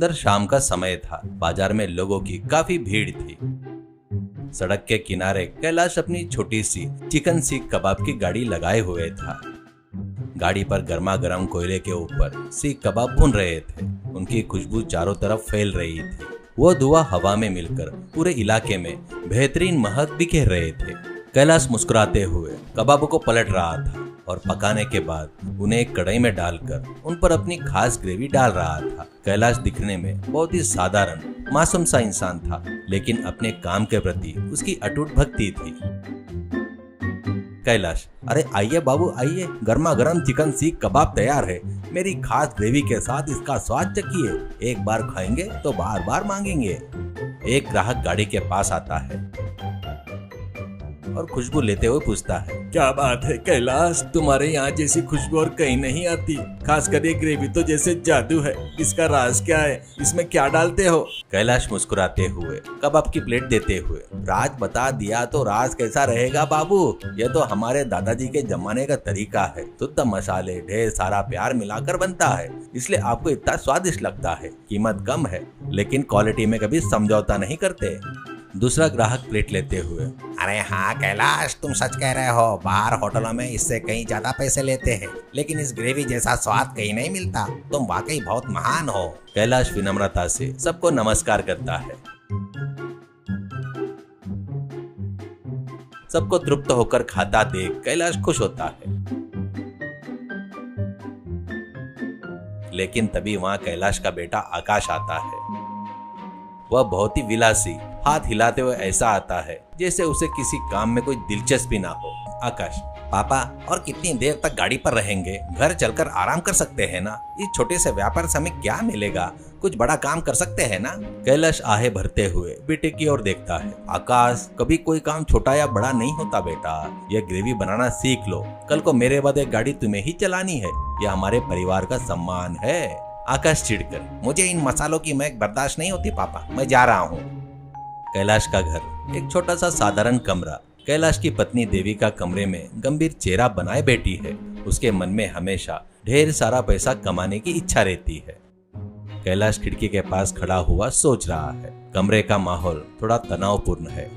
इधर शाम का समय था। बाजार में लोगों की काफी भीड़ थी। सड़क के किनारे कैलाश अपनी छोटी सी चिकन सीख कबाब की गाड़ी लगाए हुए था। गाड़ी पर गर्मा गर्म कोयले के ऊपर सीख कबाब भून रहे थे। उनकी खुशबू चारों तरफ फैल रही थी। वो धुआं हवा में मिलकर पूरे इलाके में बेहतरीन महक बिखेर रहे थे। कैलाश मुस्कुराते हुए कबाबों को पलट रहा था और पकाने के बाद उन्हें एक कढ़ाई में डालकर उन पर अपनी खास ग्रेवी डाल रहा था। कैलाश दिखने में बहुत ही साधारण मासूम सा इंसान था, लेकिन अपने काम के प्रति उसकी अटूट भक्ति थी। कैलाश, अरे आइए बाबू आइए, गर्मा गर्म चिकन सीख कबाब तैयार है। मेरी खास ग्रेवी के साथ इसका स्वाद चखिए। एक बार खाएंगे तो बार बार मांगेंगे। एक ग्राहक गाड़ी के पास आता है और खुशबू लेते हुए पूछता है, क्या बात है कैलाश, तुम्हारे यहाँ जैसी खुशबू और कहीं नहीं आती। खासकर ये ग्रेवी तो जैसे जादू है। इसका राज क्या है? इसमें क्या डालते हो? कैलाश मुस्कुराते हुए कबाब की प्लेट देते हुए, राज बता दिया तो राज कैसा रहेगा बाबू। ये तो हमारे दादाजी के जमाने का तरीका है। शुद्ध मसाले, ढेर सारा प्यार मिलाकर बनता है, इसलिए आपको इतना स्वादिष्ट लगता है। कीमत कम है, लेकिन क्वालिटी में कभी समझौता नहीं करते। दूसरा ग्राहक प्लेट लेते हुए, अरे हाँ कैलाश, तुम सच कह रहे हो। बाहर होटलों में इससे कहीं ज्यादा पैसे लेते हैं, लेकिन इस ग्रेवी जैसा स्वाद कहीं नहीं मिलता। तुम वाकई बहुत महान हो। कैलाश विनम्रता से सबको नमस्कार करता है। सबको तृप्त होकर खाता देख कैलाश खुश होता है। लेकिन तभी वहां कैलाश का बेटा आकाश आता है। वह बहुत ही विलासी, हाथ हिलाते हुए ऐसा आता है जैसे उसे किसी काम में कोई दिलचस्पी ना हो। आकाश, पापा और कितनी देर तक गाड़ी पर रहेंगे? घर चलकर आराम कर सकते हैं ना। इस छोटे से व्यापार से हमें क्या मिलेगा? कुछ बड़ा काम कर सकते हैं ना। कैलाश आहे भरते हुए बेटे की ओर देखता है। आकाश, कभी कोई काम छोटा या बड़ा नहीं होता बेटा। यह ग्रेवी बनाना सीख लो। कल को मेरे बाद एक गाड़ी तुम्हें ही चलानी है। यह हमारे परिवार का सम्मान है। आकाश चिढ़कर, मुझे इन मसालों की महक बर्दाश्त नहीं होती पापा, मैं जा रहा हूँ। कैलाश का घर एक छोटा सा साधारण कमरा। कैलाश की पत्नी देविका कमरे में गंभीर चेहरा बनाए बैठी है। उसके मन में हमेशा ढेर सारा पैसा कमाने की इच्छा रहती है। कैलाश खिड़की के पास खड़ा हुआ सोच रहा है। कमरे का माहौल थोड़ा तनावपूर्ण है।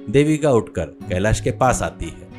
देविका उठकर कैलाश के पास आती है।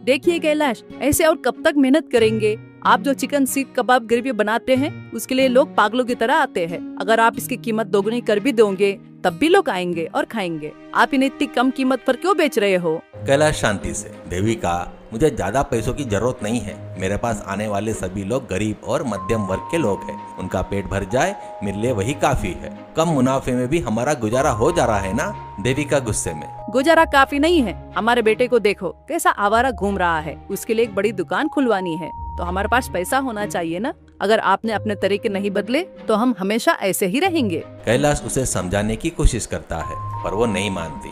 देखिए कैलाश, ऐसे और कब तक मेहनत करेंगे? आप जो चिकन सीख कबाब ग्रेवी बनाते हैं उसके लिए लोग पागलों की तरह आते हैं। अगर आप इसकी कीमत दोगुनी कर भी दोगे तब भी लोग आएंगे और खाएंगे। आप इन्हें इतनी कम कीमत पर क्यों बेच रहे हो? कैलाश शांति से, देविका, मुझे ज्यादा पैसों की जरूरत नहीं है। मेरे पास आने वाले सभी लोग गरीब और मध्यम वर्ग के लोग हैं। उनका पेट भर जाए मेरे लिए वही काफी है। कम मुनाफे में भी हमारा गुजारा हो जा रहा है ना। देविका गुस्से में, गुजारा काफी नहीं है। हमारे बेटे को देखो कैसा आवारा घूम रहा है। उसके लिए एक बड़ी दुकान खुलवानी है तो हमारे पास पैसा होना चाहिए ना। अगर आपने अपने तरीके नहीं बदले तो हम हमेशा ऐसे ही रहेंगे। कैलाश उसे समझाने की कोशिश करता है पर वो नहीं मानती।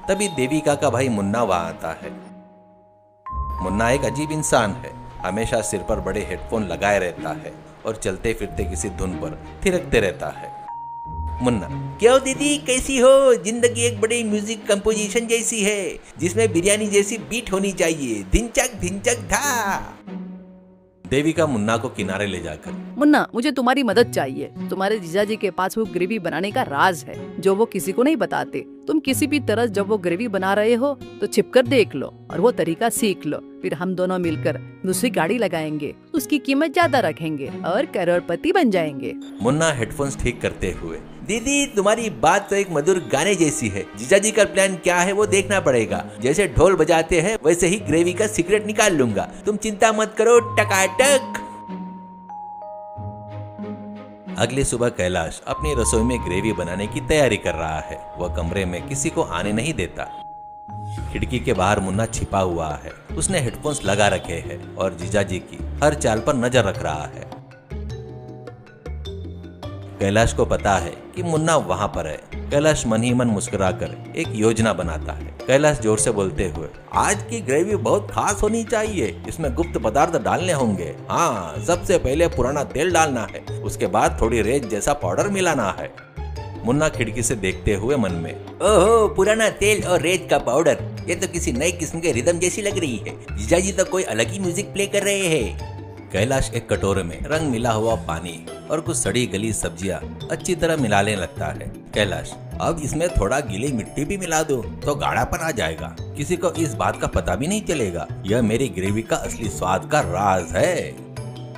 तभी देविका का भाई मुन्ना वहाँ आता है। मुन्ना एक अजीब इंसान है। हमेशा सिर पर बड़े हेडफोन लगाए रहता है और चलते फिरते किसी धुन पर थिरकते रहता है। मुन्ना, क्यों दीदी, कैसी हो? जिंदगी एक बड़ी म्यूजिक कंपोजिशन जैसी है जिसमें बिरयानी जैसी बीट होनी चाहिए। धिनचक धिनचक धा। देविका मुन्ना को किनारे ले जाकर, मुन्ना, मुझे तुम्हारी मदद चाहिए। तुम्हारे जीजाजी के पास वो ग्रेवी बनाने का राज है जो वो किसी को नहीं बताते। तुम किसी भी तरह जब वो ग्रेवी बना रहे हो तो छिपकर देख लो और वो तरीका सीख लो। फिर हम दोनों मिलकर दूसरी गाड़ी लगाएंगे, उसकी कीमत ज्यादा रखेंगे और करोड़पति बन जाएंगे। मुन्ना हेडफोन्स ठीक करते हुए, दीदी तुम्हारी बात तो एक मधुर गाने जैसी है। जीजाजी का प्लान क्या है वो देखना पड़ेगा। जैसे ढोल बजाते हैं वैसे ही ग्रेवी का सीक्रेट निकाल लूंगा। तुम चिंता मत करो, टकाटक। अगली सुबह कैलाश अपनी रसोई में ग्रेवी बनाने की तैयारी कर रहा है। वह कमरे में किसी को आने नहीं देता। खिड़की के बाहर मुन्ना छिपा हुआ है। उसने हेडफोन्स लगा रखे हैं और जीजाजी की हर चाल पर नजर रख रहा है। कैलाश को पता है कि मुन्ना वहां पर है। कैलाश मन ही मन मुस्कुराकर एक योजना बनाता है। कैलाश जोर से बोलते हुए, आज की ग्रेवी बहुत खास होनी चाहिए। इसमें गुप्त पदार्थ डालने होंगे। हाँ, सबसे पहले पुराना तेल डालना है, उसके बाद थोड़ी रेत जैसा पाउडर मिलाना है। मुन्ना खिड़की से देखते हुए मन में, ओहो, पुराना तेल और रेत का पाउडर, ये तो किसी नई किस्म के रिदम जैसी लग रही है। जीजाजी तो कोई अलग ही म्यूजिक प्ले कर रहे हैं। कैलाश एक कटोरे में रंग मिला हुआ पानी और कुछ सड़ी गली सब्जियां अच्छी तरह मिलाने लगता है। कैलाश, अब इसमें थोड़ा गीली मिट्टी भी मिला दो तो गाढ़ापन आ जाएगा, किसी को इस बात का पता भी नहीं चलेगा। यह मेरी ग्रेवी का असली स्वाद का राज है।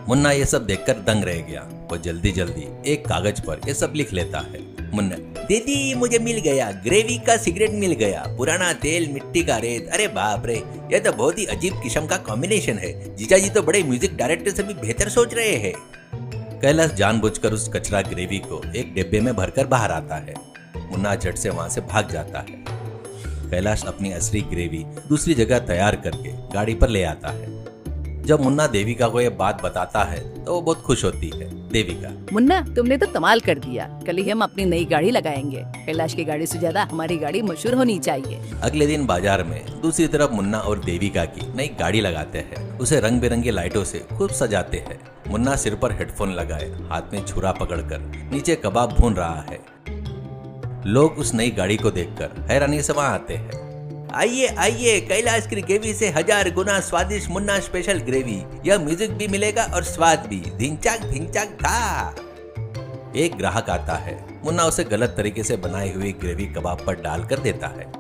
मुन्ना ये सब देखकर दंग रह गया। वो जल्दी जल्दी एक कागज पर ये सब लिख लेता है। मुन्ना, दीदी मुझे मिल गया, ग्रेवी का सिगरेट मिल गया, पुराना तेल, मिट्टी का रेत। अरे बाप रे, यह तो बहुत ही अजीब किस्म का कॉम्बिनेशन है। जीजा जी तो बड़े म्यूजिक डायरेक्टर से भी बेहतर सोच रहे हैं। कैलाश जानबूझकर उस कचरा ग्रेवी को एक डिब्बे में भरकर बाहर आता है। मुन्ना झट से वहां से भाग जाता है। कैलाश अपनी असली ग्रेवी दूसरी जगह तैयार करके गाड़ी पर ले आता है। जब मुन्ना देविका को ये बात बताता है तो वो बहुत खुश होती है। देविका, मुन्ना तुमने तो कमाल कर दिया। कल ही हम अपनी नई गाड़ी लगाएंगे। कैलाश की गाड़ी से ज्यादा हमारी गाड़ी मशहूर होनी चाहिए। अगले दिन बाजार में दूसरी तरफ मुन्ना और देविका की नई गाड़ी लगाते हैं। उसे रंग बिरंगी लाइटों से खूब सजाते हैं। मुन्ना सिर पर हेडफोन लगाए, हाथ में छुरा पकड़कर नीचे कबाब भून रहा है। लोग उस नई गाड़ी को देखकर हैरानी से वहां आते हैं। आइए आइए, कैलाश की ग्रेवी से 1000 गुना स्वादिष्ट मुन्ना स्पेशल ग्रेवी। यह म्यूजिक भी मिलेगा और स्वाद भी। धिंचाक धिंचाक था। एक ग्राहक आता है। मुन्ना उसे गलत तरीके से बनाई हुई ग्रेवी कबाब पर डालकर देता है।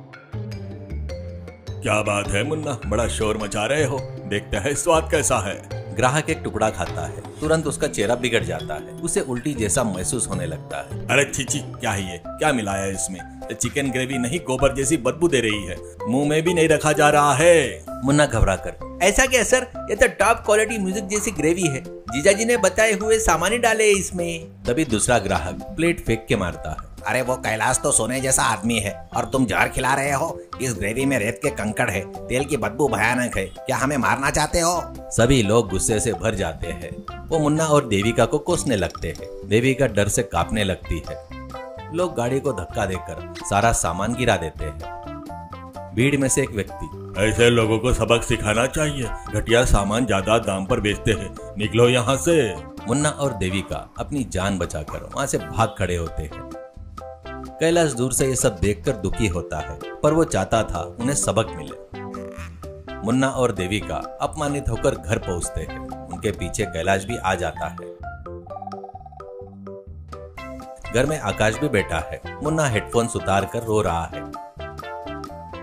क्या बात है मुन्ना, बड़ा शोर मचा रहे हो, देखते हैं स्वाद कैसा है। ग्राहक एक टुकड़ा खाता है, तुरंत उसका चेहरा बिगड़ जाता है। उसे उल्टी जैसा महसूस होने लगता है। अरे छी, क्या है ये, क्या मिलाया है इसमें? चिकन ग्रेवी नहीं, गोबर जैसी बदबू दे रही है, मुंह में भी नहीं रखा जा रहा है। मुन्ना घबरा कर, ऐसा क्या सर, ये तो टॉप क्वालिटी म्यूजिक जैसी ग्रेवी है। जीजा जी ने बताए हुए सामान ही डाले इसमें। तभी दूसरा ग्राहक प्लेट फेंक के मारता है। अरे वो कैलाश तो सोने जैसा आदमी है और तुम जहर खिला रहे हो। इस ग्रेवी में रेत के कंकड़ है, तेल की बदबू भयानक है। क्या हमें मारना चाहते हो? सभी लोग गुस्से से भर जाते हैं। वो मुन्ना और देविका को कोसने लगते हैं। देविका डर से कांपने लगती है। लोग गाड़ी को धक्का देकर सारा सामान गिरा देते हैं। भीड़ में से एक व्यक्ति, ऐसे लोगों को सबक सिखाना चाहिए, घटिया सामान ज्यादा दाम पर बेचते हैं, निकलो यहाँ से। मुन्ना और देविका अपनी जान बचाकर वहां से भाग खड़े होते हैं। कैलाश दूर से ये सब देखकर दुखी होता है, पर वो चाहता था उन्हें सबक मिले। मुन्ना और देविका अपमानित होकर घर पहुंचते हैं। उनके पीछे कैलाश भी आ जाता है। घर में आकाश भी बैठा है। मुन्ना हेडफोन्स उतार कर रो रहा है।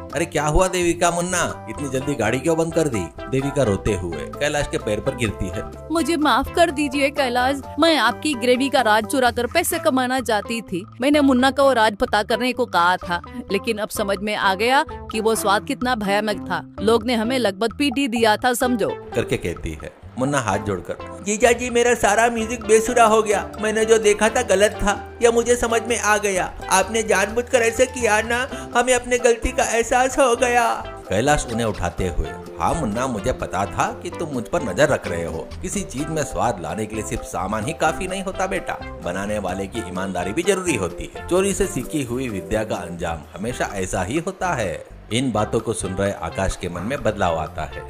अरे क्या हुआ देविका? मुन्ना, इतनी जल्दी गाड़ी क्यों बंद कर दी? देविका रोते हुए कैलाश के पैर पर गिरती है। मुझे माफ कर दीजिए कैलाश, मैं आपकी ग्रेवी का राज चुरा कर पैसे कमाना चाहती थी। मैंने मुन्ना को वो राज पता करने को कहा था, लेकिन अब समझ में आ गया कि वो स्वाद कितना भयानक था। लोग ने हमें लगभग पीट ही दिया था, समझो, करके कहती है। मुन्ना हाथ जोड़कर, जीजा जी मेरा सारा म्यूजिक बेसुरा हो गया। मैंने जो देखा था गलत था, यह मुझे समझ में आ गया। आपने जानबूझकर ऐसे किया ना, हमें अपने गलती का एहसास हो गया। कैलाश उन्हें उठाते हुए, हाँ मुन्ना, मुझे पता था कि तुम मुझ पर नजर रख रहे हो। किसी चीज में स्वाद लाने के लिए सिर्फ सामान ही काफी नहीं होता बेटा, बनाने वाले की ईमानदारी भी जरूरी होती है। चोरी से सीखी हुई विद्या का अंजाम हमेशा ऐसा ही होता है। इन बातों को सुन रहे आकाश के मन में बदलाव आता है।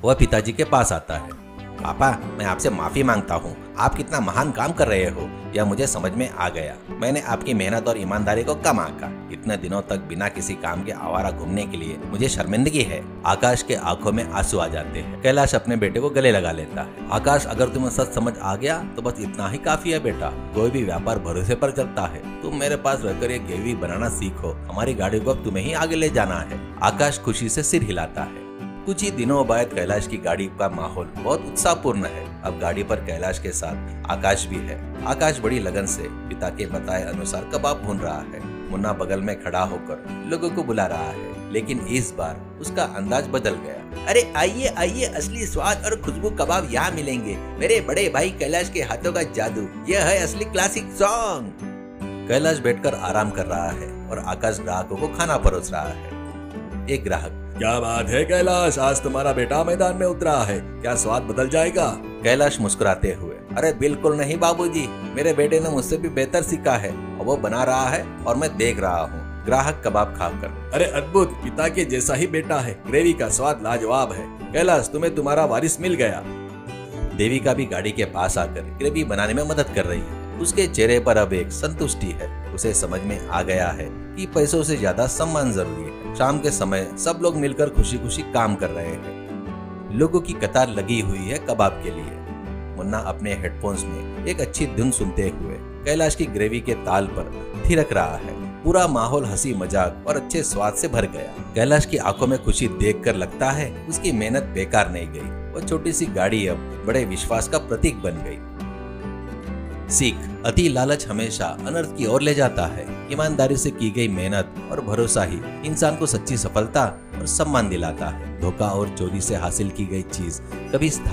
वह पिताजी के पास आता है। पापा, मैं आपसे माफी मांगता हूँ। आप कितना महान काम कर रहे हो, यह मुझे समझ में आ गया। मैंने आपकी मेहनत और ईमानदारी को कम आंका। इतने दिनों तक बिना किसी काम के आवारा घूमने के लिए मुझे शर्मिंदगी है। आकाश के आंखों में आंसू आ जाते हैं। कैलाश अपने बेटे को गले लगा लेता है। आकाश, अगर तुम्हें सच समझ आ गया तो बस इतना ही काफी है बेटा। कोई भी व्यापार भरोसे पर चलता है। तुम मेरे पास रहकर ये ग्रेवी बनाना सीखो। हमारी गाड़ी को अब तुम्हें ही आगे ले जाना है। आकाश खुशी से सिर हिलाता है। कुछ ही दिनों बाद कैलाश की गाड़ी का माहौल बहुत उत्साहपूर्ण है। अब गाड़ी पर कैलाश के साथ आकाश भी है। आकाश बड़ी लगन से पिता के बताए अनुसार कबाब भून रहा है। मुन्ना बगल में खड़ा होकर लोगों को बुला रहा है, लेकिन इस बार उसका अंदाज बदल गया। अरे आइए आइए, असली स्वाद और खुशबू कबाब यहाँ मिलेंगे। मेरे बड़े भाई कैलाश के हाथों का जादू, यह है असली क्लासिक सॉन्ग। कैलाश बैठकर आराम कर रहा है और आकाश ग्राहकों को खाना परोस रहा है। एक ग्राहक, क्या बात है कैलाश, आज तुम्हारा बेटा मैदान में उतरा है, क्या स्वाद बदल जाएगा? कैलाश मुस्कुराते हुए, अरे बिल्कुल नहीं बाबूजी, मेरे बेटे ने मुझसे भी बेहतर सीखा है और वो बना रहा है और मैं देख रहा हूँ। ग्राहक कबाब खाकर, अरे अद्भुत, पिता के जैसा ही बेटा है, ग्रेवी का स्वाद लाजवाब है। कैलाश, तुम्हें तुम्हारा वारिस मिल गया। देविका भी गाड़ी के पास आकर ग्रेवी बनाने में मदद कर रही है। उसके चेहरे पर अब एक संतुष्टि है। उसे समझ में आ गया है कि पैसों से ज्यादा सम्मान जरूरी है। शाम के समय सब लोग मिलकर खुशी खुशी काम कर रहे हैं। लोगों की कतार लगी हुई है कबाब के लिए। मुन्ना अपने हेडफोन्स में एक अच्छी धुन सुनते हुए कैलाश की ग्रेवी के ताल पर थिरक रहा है। पूरा माहौल हंसी मजाक और अच्छे स्वाद से भर गया। कैलाश की आंखों में खुशी देखकर लगता है उसकी मेहनत बेकार नहीं गई। वो छोटी सी गाड़ी अब बड़े विश्वास का प्रतीक बन गई। सीख, अति लालच हमेशा अनर्थ की ओर ले जाता है। ईमानदारी से की गई मेहनत और भरोसा ही इंसान को सच्ची सफलता और सम्मान दिलाता है। धोखा और चोरी से हासिल की गई चीज कभी स्थायी